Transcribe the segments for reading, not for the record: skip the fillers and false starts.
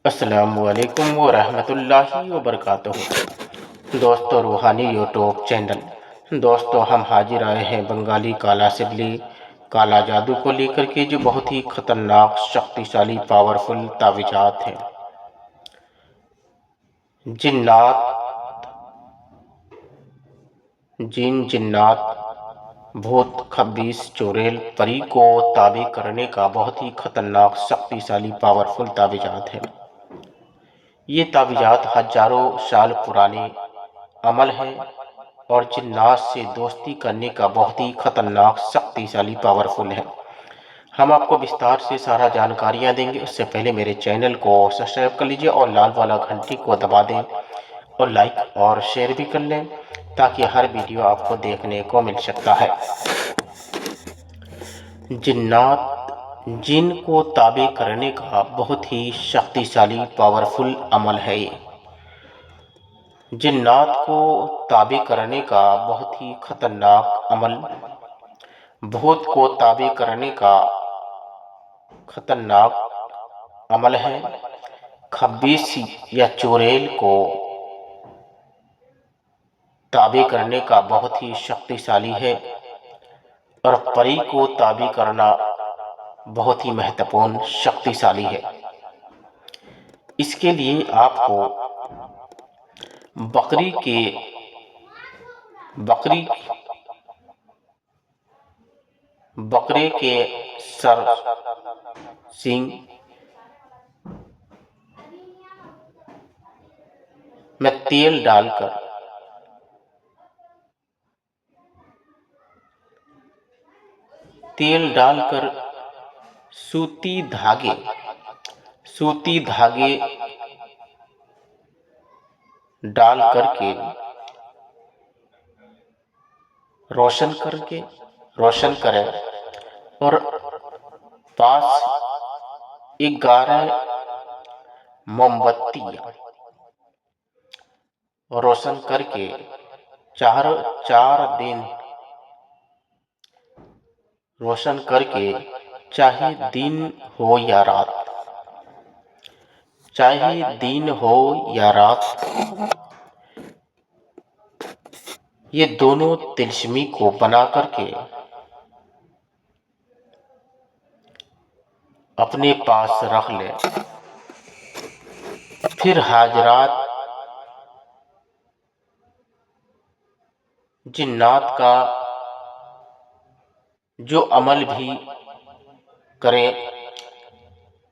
السلام علیکم ورحمۃ اللہ وبرکاتہ۔ دوستو روحانی یوٹیوب چینل دوستو ہم حاضر آئے ہیں بنگالی کالا سبلی کالا جادو کو لے کر کے، جو بہت ہی خطرناک شکتیشالی پاورفل تعویذات ہیں۔ جنات بھوت خبیث چوڑیل پری کو تابع کرنے کا بہت ہی خطرناک شکتیشالی پاورفل تعویذات ہیں۔ یہ تعویذات ہزاروں سال پرانے عمل ہے اور جنات سے دوستی کرنے کا بہت ہی خطرناک شکتیشالی پاورفل ہے۔ ہم آپ کو بستار سے سارا جانکاریاں دیں گے، اس سے پہلے میرے چینل کو سبسکرائب کر لیجئے اور لال والا گھنٹی کو دبا دیں اور لائک اور شیئر بھی کر لیں تاکہ ہر ویڈیو آپ کو دیکھنے کو مل سکتا ہے۔ جن کو تابع کرنے کا بہت ہی شکتیشالی پاورفل عمل ہے۔ یہ جنات کو تابع کرنے کا بہت ہی خطرناک عمل، بھوت کو تابع کرنے کا خطرناک عمل ہے۔ خبیث یا چوڑیل کو تابع کرنے کا بہت ہی شکتیشالی ہے، اور پری کو تابع کرنا بہت ہی مہتوپورن شکتیشالی ہے۔ اس کے لیے آپ کو بکرے کے سر، سینگ میں تیل ڈال کر سوتی دھاگے ڈال کر کے روشن کریں اور پاس 11 موم بتی روشن کر کے 4 دن روشن کر کے، چاہے دن ہو یا رات، یہ دونوں تلسمی کو بنا کر کے اپنے پاس رکھ لیں۔ پھر حضرات جنات کا جو عمل بھی کریں،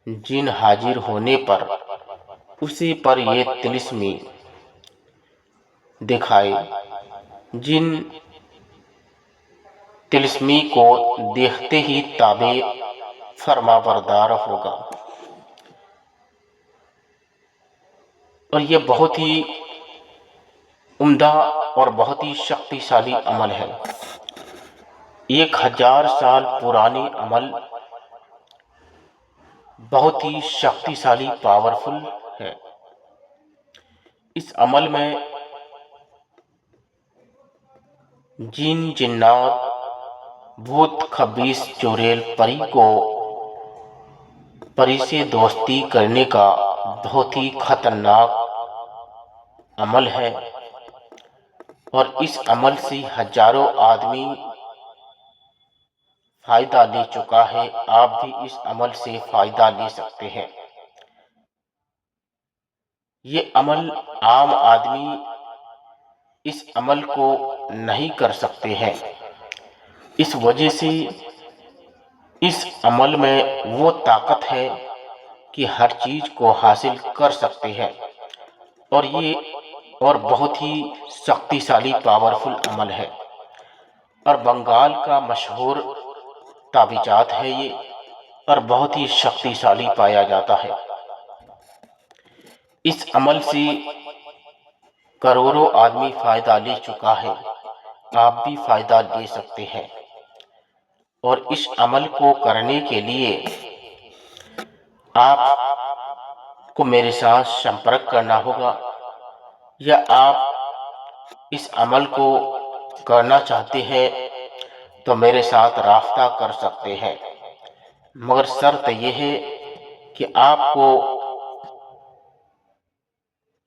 جن حاضر ہونے پر اسی پر یہ تلسمی دکھائے۔ جن تلسمی کو دیکھتے ہی تابع فرما بردار ہوگا، اور یہ بہت ہی عمدہ اور بہت ہی شکتیشالی عمل ہے۔ 1000 سال پرانی عمل بہت ہی شکتیشالی پاورفل ہے۔ اس عمل میں جنات بھوت خبیث چوڑیل پری سے دوستی کرنے کا بہت ہی خطرناک عمل ہے، اور اس عمل سے ہزاروں آدمی فائدہ لے چکا ہے۔ آپ بھی اس عمل سے فائدہ لے سکتے ہیں۔ یہ عمل عام آدمی اس عمل کو نہیں کر سکتے ہیں، اس وجہ سے اس عمل میں وہ طاقت ہے کہ ہر چیز کو حاصل کر سکتے ہیں، اور بہت ہی شکتیشالی پاورفل عمل ہے، اور بنگال کا مشہور تعویذات ہے یہ، اور بہت ہی شکتیشالی پایا جاتا ہے۔ اس عمل سے کروڑوں آدمی فائدہ لے چکا ہے، آپ بھی فائدہ لے سکتے ہیں۔ اور اس عمل کو کرنے کے لیے آپ کو میرے ساتھ سمپرک کرنا ہوگا، یا آپ اس عمل کو کرنا چاہتے ہیں تو میرے ساتھ رابطہ کر سکتے ہیں، مگر شرط یہ ہے کہ آپ کو